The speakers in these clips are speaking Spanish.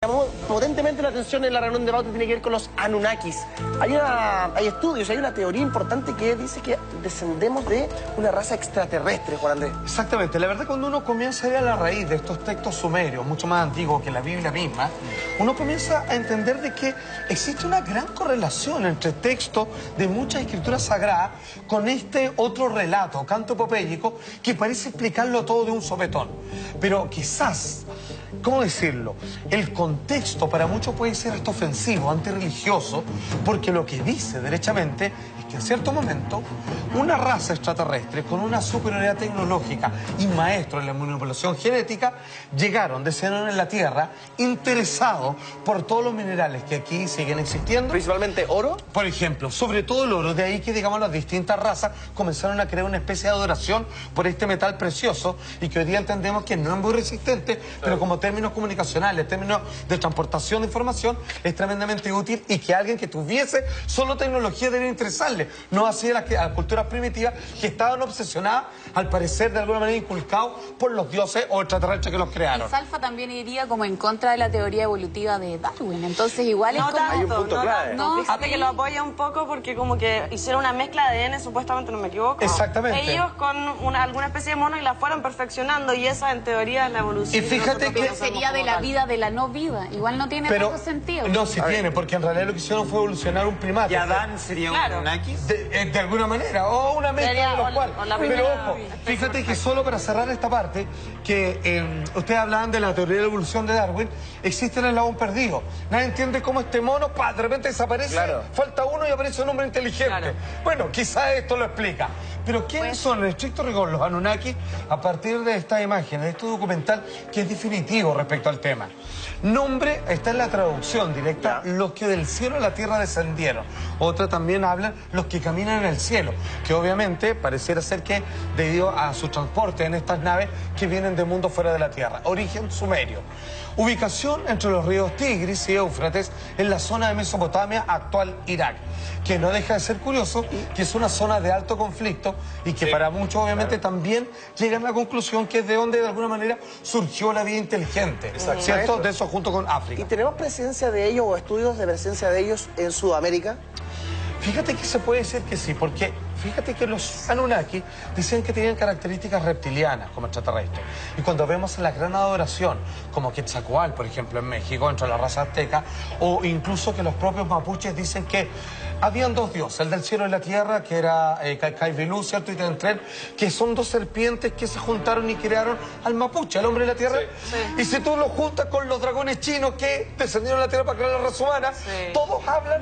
Llamó potentemente la atención en la reunión de debate tiene que ver con los Anunnakis. Hay estudios, hay una teoría importante que dice que descendemos de una raza extraterrestre, Juan Andrés. Exactamente. La verdad, cuando uno comienza a ir a la raíz de estos textos sumerios, mucho más antiguos que la Biblia misma, uno comienza a entender de que existe una gran correlación entre textos de muchas escrituras sagradas con este otro relato, canto epopéyico, que parece explicarlo todo de un sopetón. Pero quizás, ¿cómo decirlo? El contexto para muchos puede ser hasta ofensivo, antirreligioso, porque lo que dice derechamente es que en cierto momento una raza extraterrestre con una superioridad tecnológica y maestros en la manipulación genética descendieron en la Tierra interesados por todos los minerales que aquí siguen existiendo. Principalmente oro. Por ejemplo, sobre todo el oro, de ahí que digamos las distintas razas comenzaron a crear una especie de adoración por este metal precioso y que hoy día entendemos que no es muy resistente, pero como términos comunicacionales, términos de transportación de información, es tremendamente útil y que alguien que tuviese solo tecnología debería interesarle, no así a las culturas primitivas que estaban obsesionadas, al parecer de alguna manera inculcados por los dioses o extraterrestres que los crearon. El Salfa también iría como en contra de la teoría evolutiva de Darwin, entonces igual es como... Hay un punto clave. Fíjate que lo apoya un poco porque como que hicieron una mezcla de ADN, supuestamente, no me equivoco. Exactamente. Ellos con alguna especie de mono y la fueron perfeccionando y esa en teoría es la evolución. Y fíjate que... sería de la vida de la no vida, igual no tiene tanto sentido. No, sí tiene, porque en realidad lo que hicieron fue evolucionar un primate. ¿Y Adán sería un Anunnaki? De alguna manera, o una mezcla de los cuales. Pero ojo, fíjate que solo para cerrar esta parte, que ustedes hablaban de la teoría de la evolución de Darwin, existe el eslabón perdido. Nadie entiende cómo este mono, de repente desaparece, falta uno y aparece un hombre inteligente. Bueno, quizás esto lo explica. Pero ¿quiénes son, en estricto rigor, los Anunnaki a partir de esta imagen, de este documental que es definitivo respecto al tema? Nombre está en la traducción directa, los que del cielo a la tierra descendieron. Otra también habla los que caminan en el cielo, que obviamente pareciera ser que debido a su transporte en estas naves que vienen de mundo fuera de la tierra. Origen sumerio. Ubicación entre los ríos Tigris y Éufrates en la zona de Mesopotamia, actual Irak, que no deja de ser curioso, que es una zona de alto conflicto y que para muchos obviamente también llegan a la conclusión que es de donde de alguna manera surgió la vida inteligente, ¿cierto? De eso junto con África. ¿Y tenemos presencia de ellos o estudios de presencia de ellos en Sudamérica? Fíjate que se puede decir que sí, porque fíjate que los Anunnaki dicen que tienen características reptilianas como extraterrestres. Y cuando vemos la gran adoración, como Quetzalcóatl, por ejemplo, en México, entre la raza azteca, o incluso que los propios mapuches dicen que habían dos dioses, el del cielo y la tierra, que era Caicayvilú, ¿cierto? Y Tentren, que son dos serpientes que se juntaron y crearon al mapuche, al hombre de la tierra. Y si tú lo juntas con los dragones chinos que descendieron a la tierra para crear la raza humana, todos hablan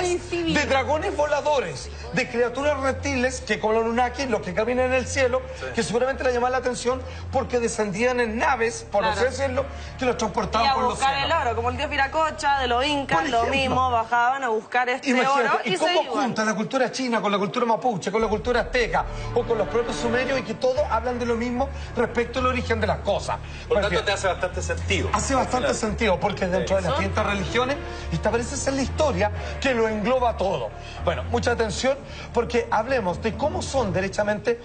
de dragones voladores, de criaturas reptiles que con los Anunnaki, los que caminan en el cielo, que seguramente le llaman la atención porque descendían en naves, por así decirlo, que los transportaban por los cielos. Y a buscar el oro, como el dios Viracocha de los incas, lo mismo, bajaban a buscar este oro y cómo junta la cultura china con la cultura mapuche, con la cultura azteca o con los propios sumerios y que todos hablan de lo mismo respecto al origen de las cosas. Por tanto, te hace bastante sentido. Hace bastante sentido porque dentro de las distintas religiones esta parece ser la historia que lo engloba todo. Bueno, mucha atención porque hablemos de cómo son derechamente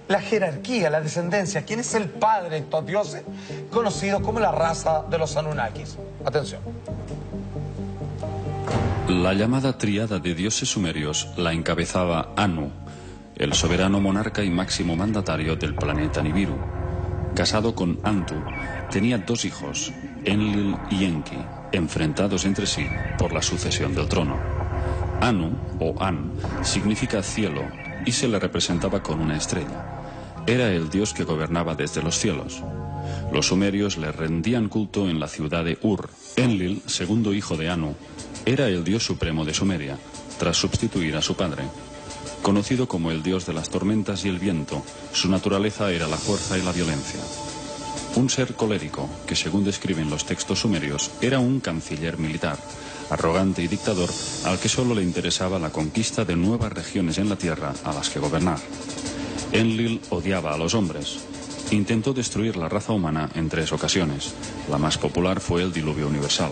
la jerarquía, la descendencia, quién es el padre de estos dioses conocidos como la raza de los Anunnakis. Atención. La llamada tríada de dioses sumerios la encabezaba Anu, el soberano monarca y máximo mandatario del planeta Nibiru. Casado con Antu, tenía dos hijos, Enlil y Enki, enfrentados entre sí por la sucesión del trono. Anu, o An, significa cielo y se le representaba con una estrella. Era el dios que gobernaba desde los cielos. Los sumerios le rendían culto en la ciudad de Ur. Enlil, segundo hijo de Anu, era el dios supremo de Sumeria, tras sustituir a su padre. Conocido como el dios de las tormentas y el viento, su naturaleza era la fuerza y la violencia. Un ser colérico, que según describen los textos sumerios, era un canciller militar, arrogante y dictador al que solo le interesaba la conquista de nuevas regiones en la tierra a las que gobernar. Enlil odiaba a los hombres. Intentó destruir la raza humana en 3 ocasiones. La más popular fue el diluvio universal.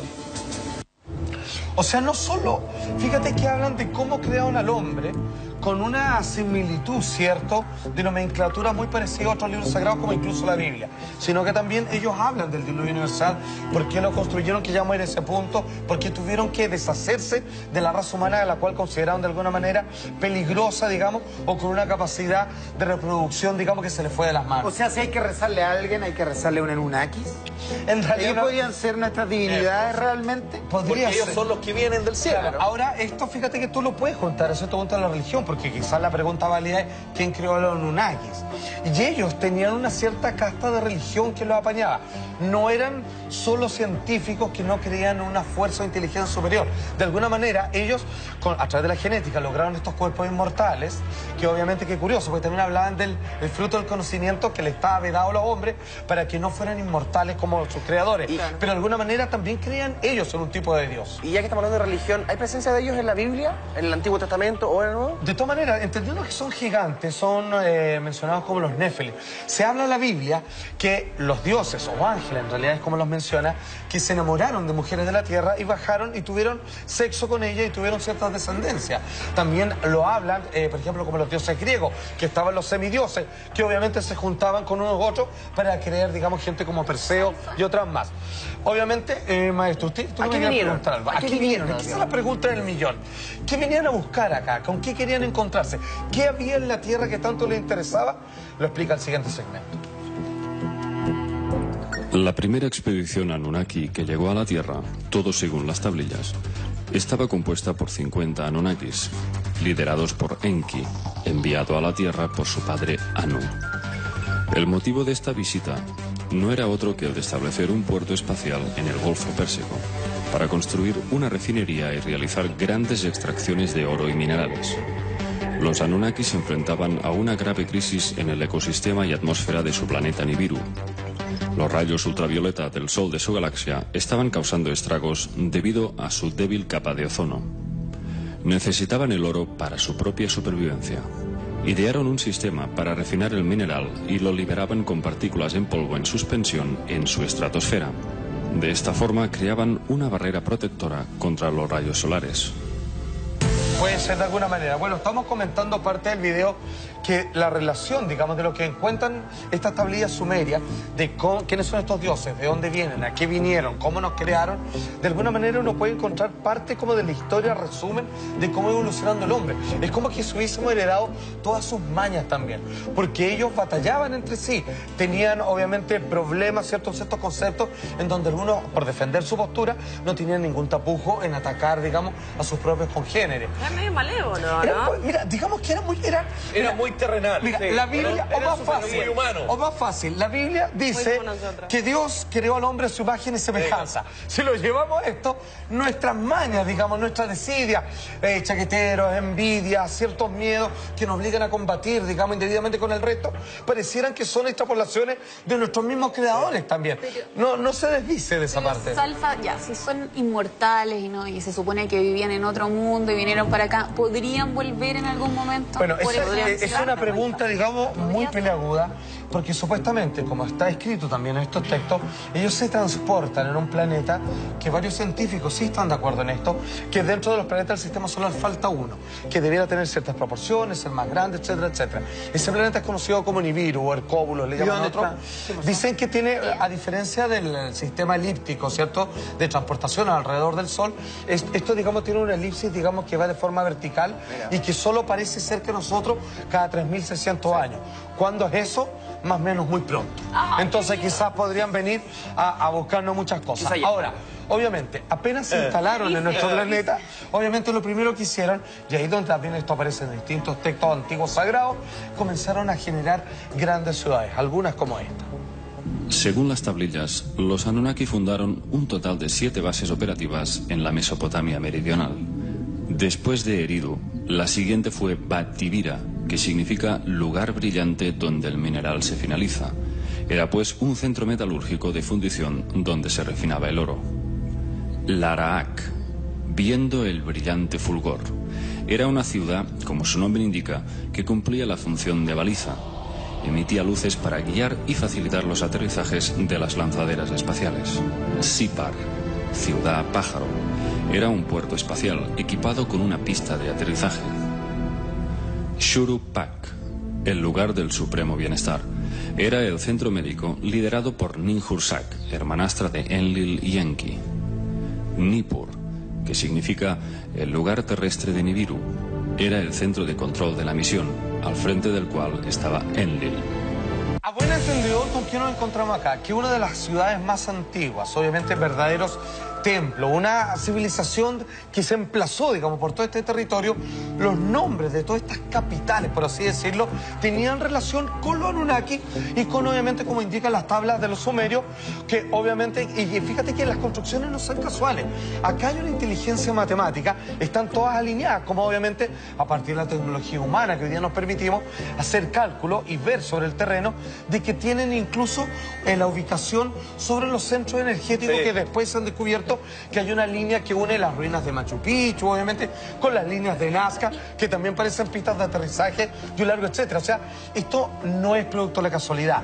O sea, no solo, fíjate que hablan de cómo crearon al hombre con una similitud, ¿cierto?, de nomenclatura muy parecida a otros libros sagrados, como incluso la Biblia, sino que también ellos hablan del diluvio universal, por qué lo construyeron, que ya muere ese punto, porque tuvieron que deshacerse de la raza humana, de la cual consideraron de alguna manera peligrosa, digamos, o con una capacidad de reproducción, digamos, que se les fue de las manos. O sea, si hay que rezarle a alguien, hay que rezarle a un Anunnakis. En realidad, ¿Ellos podían ser nuestras divinidades realmente? Porque ellos son los que vienen del cielo. Claro. Ahora, esto fíjate que tú lo puedes contar, eso te pregunta la religión, porque quizás la pregunta válida es ¿quién creó a los Anunnakis? Y ellos tenían una cierta casta de religión que los apañaba. No eran solo científicos que no creían en una fuerza o inteligencia superior. De alguna manera, ellos, a través de la genética, lograron estos cuerpos inmortales, que obviamente, qué curioso, porque también hablaban del fruto del conocimiento que le estaba vedado a los hombres para que no fueran inmortales como sus creadores. Pero de alguna manera también creían ellos en un tipo de Dios. Y ya que estamos hablando de religión, ¿hay presencia de ellos en la Biblia, en el Antiguo Testamento o en el Nuevo? De todas maneras, entendiendo que son gigantes, son mencionados como los Néfilim. Se habla en la Biblia que los dioses o ángeles, en realidad es como los menciona, que se enamoraron de mujeres de la tierra y bajaron y tuvieron sexo con ellas y tuvieron ciertas descendencias. También lo hablan, por ejemplo, como los dioses griegos, que estaban los semidioses, que obviamente se juntaban con unos otros para crear, digamos, gente como Perseo y otras más. Obviamente, maestro, tú me querías preguntar algo. ¿A qué vinieron? Esa es la pregunta del millón. ¿Qué venían a buscar acá? ¿Con qué querían encontrarse? ¿Qué había en la tierra que tanto les interesaba? Lo explica el siguiente segmento. La primera expedición Anunnaki que llegó a la Tierra, todo según las tablillas, estaba compuesta por 50 Anunnakis, liderados por Enki, enviado a la Tierra por su padre Anu. El motivo de esta visita no era otro que el de establecer un puerto espacial en el Golfo Pérsico, para construir una refinería y realizar grandes extracciones de oro y minerales. Los Anunnakis se enfrentaban a una grave crisis en el ecosistema y atmósfera de su planeta Nibiru. Los rayos ultravioleta del Sol de su galaxia estaban causando estragos debido a su débil capa de ozono. Necesitaban el oro para su propia supervivencia. Idearon un sistema para refinar el mineral y lo liberaban con partículas en polvo en suspensión en su estratosfera. De esta forma creaban una barrera protectora contra los rayos solares. Puede ser de alguna manera. Bueno, estamos comentando parte del video que la relación, digamos, de lo que encuentran estas tablillas sumerias, de quiénes son estos dioses, de dónde vienen, a qué vinieron, cómo nos crearon, de alguna manera uno puede encontrar parte como de la historia, resumen de cómo evolucionando el hombre. Es como que si hubiésemos heredado todas sus mañas también, porque ellos batallaban entre sí, tenían obviamente problemas, ciertos conceptos, en donde algunos, por defender su postura, no tenían ningún tapujo en atacar, digamos, a sus propios congéneres. Era medio malévolo, ¿no? Mira, digamos que era muy terrenal. Mira, sí, la Biblia, o más fácil, la Biblia dice que Dios creó al hombre a su imagen y semejanza. Si lo llevamos a esto, nuestras mañas, digamos, nuestras desidias, chaqueteros, envidias, ciertos miedos que nos obligan a combatir, digamos, indebidamente con el resto, parecieran que son extrapolaciones de nuestros mismos creadores también. No se desdice de esa parte. Salfa, ya, si son inmortales y se supone que vivían en otro mundo y vinieron para acá, ¿podrían volver en algún momento? Bueno, es una pregunta, digamos, muy peleaguda, porque supuestamente, como está escrito también en estos textos, ellos se transportan en un planeta que varios científicos sí están de acuerdo en esto, que dentro de los planetas del sistema solar falta uno, que debiera tener ciertas proporciones, ser más grande, etcétera, etcétera. Ese planeta es conocido como Nibiru o Hercóbulo, le llaman otros. Dicen que tiene, a diferencia del sistema elíptico, ¿cierto?, de transportación alrededor del Sol, esto, digamos, tiene una elipsis, digamos, que va de forma vertical y que solo parece ser que nosotros cada 3.600 años. ¿Cuándo es eso? Más o menos muy pronto. Entonces quizás podrían venir a buscarnos muchas cosas. Ahora, obviamente, apenas se instalaron en nuestro planeta, obviamente lo primero que hicieron, y ahí donde también esto aparece en distintos textos antiguos sagrados, comenzaron a generar grandes ciudades, algunas como esta. Según las tablillas, los Anunnaki fundaron un total de 7 bases operativas en la Mesopotamia meridional. Después de Eridu, la siguiente fue Battivira, que significa lugar brillante donde el mineral se finaliza. Era pues un centro metalúrgico de fundición donde se refinaba el oro. Laraak, viendo el brillante fulgor. Era una ciudad, como su nombre indica, que cumplía la función de baliza. Emitía luces para guiar y facilitar los aterrizajes de las lanzaderas espaciales. Sipar, ciudad pájaro. Era un puerto espacial equipado con una pista de aterrizaje. Shuru-Pak, el lugar del supremo bienestar. Era el centro médico liderado por Ninhursag, hermanastra de Enlil y Enki. Nippur, que significa el lugar terrestre de Nibiru, era el centro de control de la misión, al frente del cual estaba Enlil. A buen entendedor, ¿con qué nos encontramos acá? Que una de las ciudades más antiguas, obviamente verdaderos templos, una civilización que se emplazó, digamos, por todo este territorio, los nombres de todas estas capitales, por así decirlo, tenían relación con los Anunnaki y con, obviamente, como indican las tablas de los sumerios, que obviamente, y fíjate que las construcciones no son casuales. Acá hay una inteligencia matemática, están todas alineadas, como obviamente, a partir de la tecnología humana que hoy día nos permitimos hacer cálculos y ver sobre el terreno, de que tienen incluso la ubicación sobre los centros energéticos que después se han descubierto que hay una línea que une las ruinas de Machu Picchu, obviamente, con las líneas de Nazca, que también parecen pistas de aterrizaje y un largo etcétera. O sea, esto no es producto de la casualidad.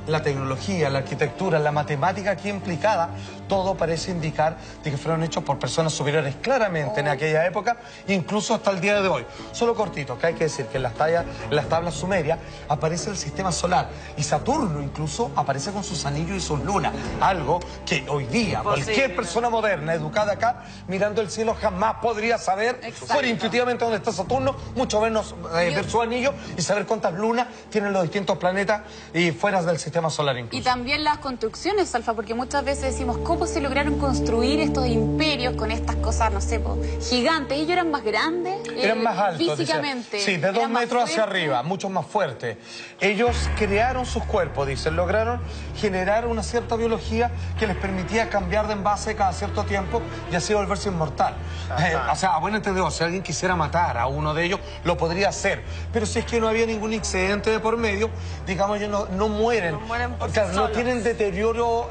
La tecnología, la arquitectura, la matemática aquí implicada, todo parece indicar de que fueron hechos por personas superiores claramente en aquella época, incluso hasta el día de hoy. Solo cortito, que hay que decir que en las tablas sumerias aparece el sistema solar y Saturno incluso aparece con sus anillos y sus lunas, algo que hoy día cualquier persona moderna, educada acá, mirando el cielo jamás podría saber, fuera intuitivamente dónde está Saturno, mucho menos ver su anillo y saber cuántas lunas tienen los distintos planetas y fuera del sistema solar incluso. Y también las construcciones, Alfa, porque muchas veces decimos, ¿cómo se lograron construir estos imperios con estas cosas, no sé, gigantes? Ellos eran más grandes, eran más altos, físicamente. Sí, de 2 metros hacia arriba, mucho más fuertes. Ellos crearon sus cuerpos, dicen, lograron generar una cierta biología que les permitía cambiar de envase cada cierto tiempo y así volverse inmortal. O sea, a buen entendedor, si alguien quisiera matar a uno de ellos, lo podría hacer. Pero si es que no había ningún excedente de por medio, digamos, ellos no mueren. No tienen deterioro,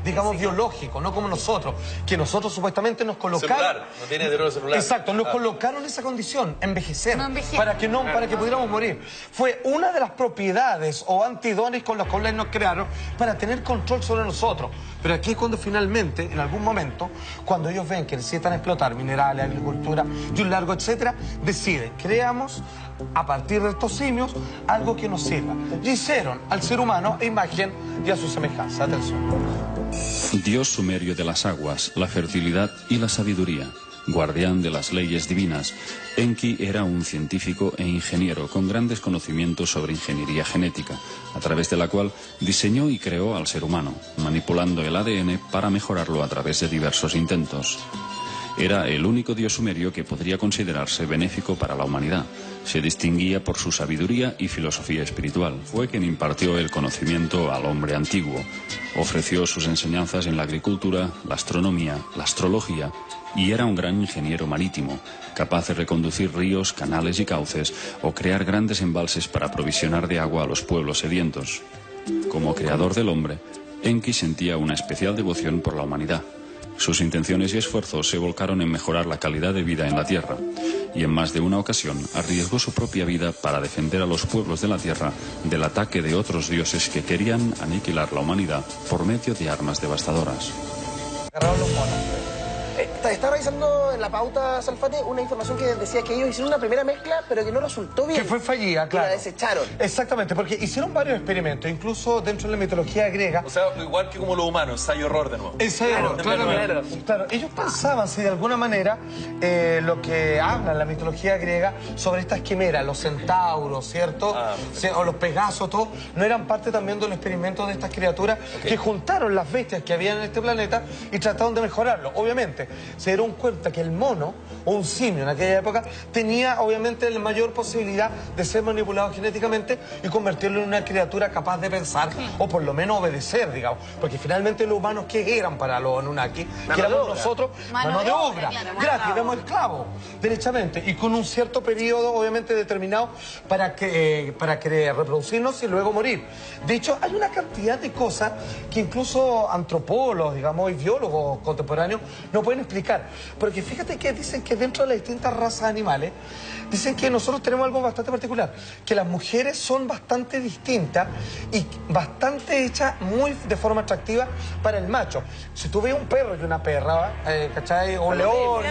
digamos, biológico, no como nosotros, que nosotros supuestamente nos colocaron... Celular, no tiene deterioro celular. Exacto, nos colocaron en esa condición, envejecer, para que pudiéramos morir. Fue una de las propiedades o antidones con los cuales nos crearon para tener control sobre nosotros. Pero aquí es cuando finalmente, en algún momento, cuando ellos ven que necesitan explotar minerales, agricultura y un largo etcétera, deciden, creamos a partir de estos simios algo que nos sirva. Y hicieron al ser humano a imagen y a su semejanza. Atención. Dios sumerio de las aguas, la fertilidad y la sabiduría, guardián de las leyes divinas, Enki era un científico e ingeniero con grandes conocimientos sobre ingeniería genética, a través de la cual diseñó y creó al ser humano, manipulando el ADN para mejorarlo a través de diversos intentos. Era el único dios sumerio que podría considerarse benéfico para la humanidad. Se distinguía por su sabiduría y filosofía espiritual. Fue quien impartió el conocimiento al hombre antiguo. Ofreció sus enseñanzas en la agricultura, la astronomía, la astrología y era un gran ingeniero marítimo, capaz de reconducir ríos, canales y cauces o crear grandes embalses para aprovisionar de agua a los pueblos sedientos. Como creador del hombre, Enki sentía una especial devoción por la humanidad. Sus intenciones y esfuerzos se volcaron en mejorar la calidad de vida en la Tierra, y en más de una ocasión arriesgó su propia vida para defender a los pueblos de la Tierra del ataque de otros dioses que querían aniquilar la humanidad por medio de armas devastadoras. Estaba revisando en la pauta, Salfate, una información que decía que ellos hicieron una primera mezcla, pero que no resultó bien. Que fue fallida, claro. Y la desecharon. Exactamente, porque hicieron varios experimentos, incluso dentro de la mitología griega. O sea, igual que como los humanos, ensayo-error de nuevo. Ensayo-error, claro. Claro, ellos pensaban si de alguna manera lo que habla en la mitología griega sobre estas quimeras, los centauros, ¿cierto? O los pegasos, todo, no eran parte también del experimento de estas criaturas que juntaron las bestias que había en este planeta y trataron de mejorarlo. Obviamente, se dieron cuenta que el mono o un simio en aquella época tenía obviamente la mayor posibilidad de ser manipulado genéticamente y convertirlo en una criatura capaz de pensar o por lo menos obedecer, digamos, porque finalmente los humanos, ¿qué eran para los Anunnaki? Que éramos nosotros mano de obra, gratis, éramos esclavos, derechamente, y con un cierto periodo obviamente determinado para reproducirnos y luego morir. De hecho, hay una cantidad de cosas que incluso antropólogos, digamos, y biólogos contemporáneos no pueden pueden explicar. Porque fíjate que dicen que dentro de las distintas razas animales, dicen que nosotros tenemos algo bastante particular, que las mujeres son bastante distintas y bastante hechas muy de forma atractiva para el macho. Si tú ves un perro y una perra, ¿cachai? O un león,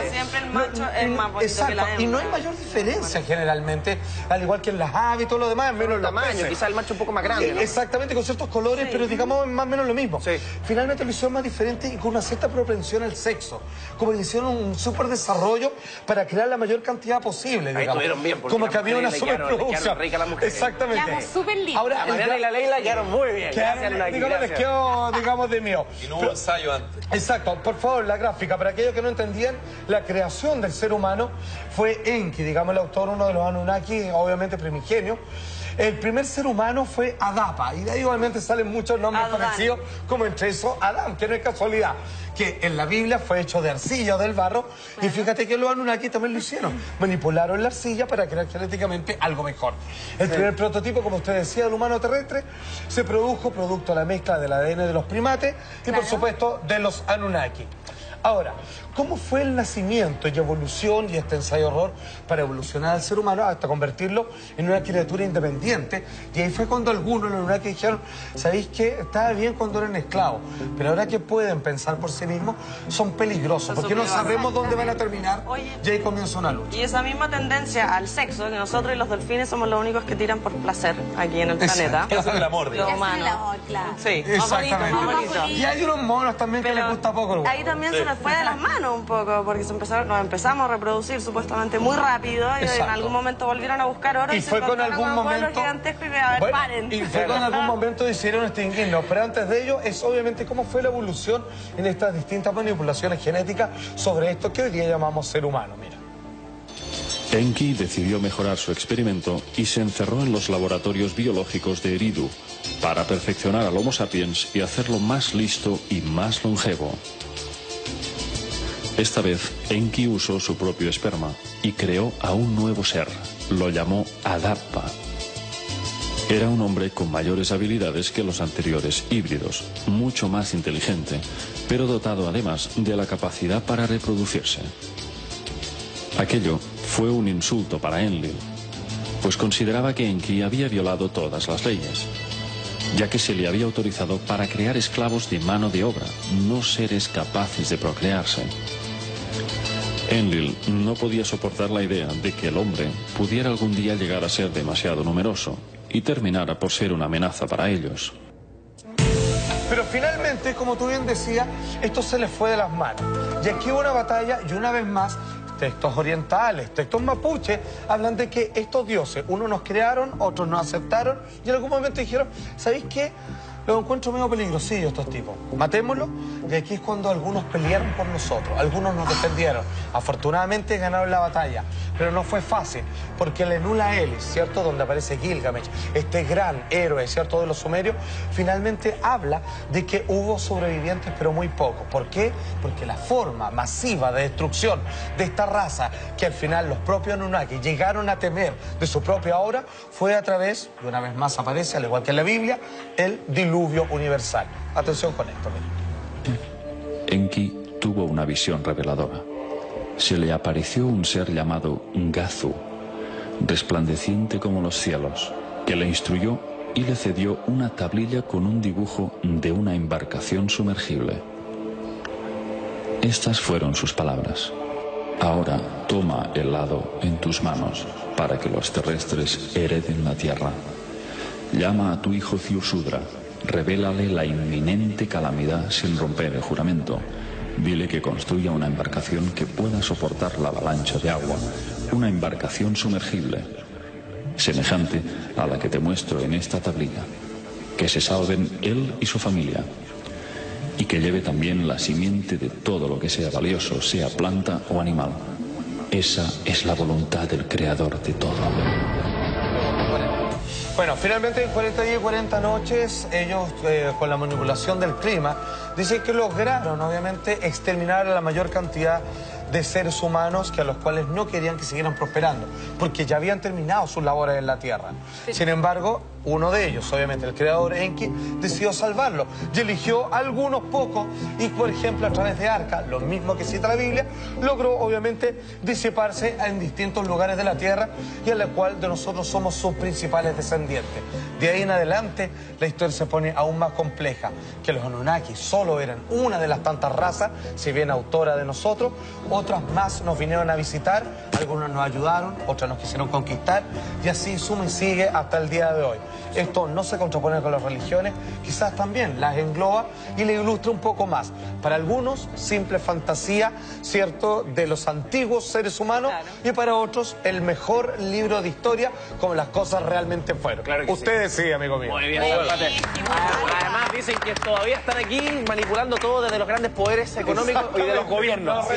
siempre el macho es más bonito que la hembra. Y no hay mayor diferencia generalmente, al igual que en las aves y todo lo demás, menos el tamaño, quizás el macho un poco más grande, ¿no? Exactamente, con ciertos colores, pero digamos más o menos lo mismo. Sí. Finalmente lo hicieron más diferente y con una cierta propensión al sexo. Como que hicieron un súper desarrollo para crear la mayor cantidad posible, digamos. Ahí estuvieron bien, porque como que había una superproducción. Exactamente. Quedamos súper lindas. Ahora, La Mariana y la Leila quedaron muy bien. les quedó, digamos, de mío. Y no hubo ensayo antes. Exacto, por favor, la gráfica. Para aquellos que no entendían, la creación del ser humano fue Enki, digamos, el autor, uno de los Anunnaki, obviamente primigenio. El primer ser humano fue Adapa, y de ahí obviamente salen muchos nombres parecidos, como entre eso Adán, que no es casualidad, que en la Biblia fue hecho de arcilla o del barro, y fíjate que los Anunnaki también lo hicieron, manipularon la arcilla para crear genéticamente algo mejor. El primer prototipo, como usted decía, del humano terrestre, se produjo producto de la mezcla del ADN de los primates y por supuesto de los Anunnaki. Ahora, ¿cómo fue el nacimiento y evolución y este ensayo-error para evolucionar al ser humano hasta convertirlo en una criatura independiente? Y ahí fue cuando algunos, los que dijeron, ¿sabéis qué? Estaba bien cuando eran esclavos, pero ahora que pueden pensar por sí mismos, son peligrosos, porque no sabemos dónde van a terminar. Oye, y ahí comienza una lucha. Y esa misma tendencia al sexo, que nosotros y los delfines somos los únicos que tiran por placer aquí en el planeta. Eso es el amor, Lo digamos. humano. Claro. Sí, más bonito, más bonito. Y hay unos monos también que les gusta poco el huevo. Ahí también se nos fue de las manos un poco, porque nos empezamos a reproducir supuestamente muy rápido y en algún momento volvieron a buscar oro y se fue con encontraron algún con abuelos momento gigantescos y a ver, paren. Y fue con algún momento decidieron extinguirnos, pero antes de ello es obviamente cómo fue la evolución en estas distintas manipulaciones genéticas sobre esto que hoy día llamamos ser humano. Mira. Enki decidió mejorar su experimento y se encerró en los laboratorios biológicos de Eridu para perfeccionar al Homo sapiens y hacerlo más listo y más longevo. Esta vez, Enki usó su propio esperma y creó a un nuevo ser. Lo llamó Adapa. Era un hombre con mayores habilidades que los anteriores híbridos, mucho más inteligente, pero dotado además de la capacidad para reproducirse. Aquello fue un insulto para Enlil, pues consideraba que Enki había violado todas las leyes, ya que se le había autorizado para crear esclavos de mano de obra, no seres capaces de procrearse. Enlil no podía soportar la idea de que el hombre pudiera algún día llegar a ser demasiado numeroso y terminara por ser una amenaza para ellos. Pero finalmente, como tú bien decías, esto se les fue de las manos. Y aquí hubo una batalla y una vez más, textos orientales, textos mapuches, hablan de que estos dioses, unos nos crearon, otros nos aceptaron y en algún momento dijeron, ¿sabéis qué? Los encuentro medio peligrosillos estos tipos. Matémoslos. Y aquí es cuando algunos pelearon por nosotros, algunos nos defendieron. Afortunadamente ganaron la batalla, pero no fue fácil, porque el Enula Elis, ¿cierto? Donde aparece Gilgamesh, este gran héroe, ¿cierto? De los sumerios, finalmente habla de que hubo sobrevivientes, pero muy pocos. ¿Por qué? Porque la forma masiva de destrucción de esta raza, que al final los propios Anunnaki llegaron a temer de su propia obra, fue a través, y una vez más aparece, al igual que en la Biblia, el diluvio universal. Atención con esto, mira. Enki tuvo una visión reveladora. Se le apareció un ser llamado Gazu, resplandeciente como los cielos, que le instruyó y le cedió una tablilla con un dibujo de una embarcación sumergible. Estas fueron sus palabras. Ahora toma el hado en tus manos para que los terrestres hereden la tierra. Llama a tu hijo Ziusudra. Revélale la inminente calamidad sin romper el juramento. Dile que construya una embarcación que pueda soportar la avalancha de agua, una embarcación sumergible, semejante a la que te muestro en esta tablilla, que se salven él y su familia, y que lleve también la simiente de todo lo que sea valioso, sea planta o animal. Esa es la voluntad del Creador de todo. Bueno, finalmente en 40 días y 40 noches, ellos con la manipulación del clima, dicen que lograron obviamente exterminar a la mayor cantidad de seres humanos que a los cuales no querían que siguieran prosperando, porque ya habían terminado sus labores en la Tierra. Sin embargo, uno de ellos, obviamente el creador Enki, decidió salvarlo y eligió algunos pocos y, por ejemplo, a través de Arca, lo mismo que cita la Biblia, logró obviamente disiparse en distintos lugares de la tierra y a la cual de nosotros somos sus principales descendientes. De ahí en adelante la historia se pone aún más compleja, que los Anunnaki solo eran una de las tantas razas, si bien autora de nosotros, otras más nos vinieron a visitar, algunos nos ayudaron, otras nos quisieron conquistar y así suma y sigue hasta el día de hoy. Esto no se contrapone con las religiones, quizás también las engloba y le ilustra un poco más. Para algunos, simple fantasía, ¿cierto?, de los antiguos seres humanos, claro, y para otros, el mejor libro de historia, como las cosas realmente fueron. Claro que ustedes sí, amigo mío. Muy bien, además dicen que todavía están aquí manipulando todo desde los grandes poderes económicos y de los gobiernos.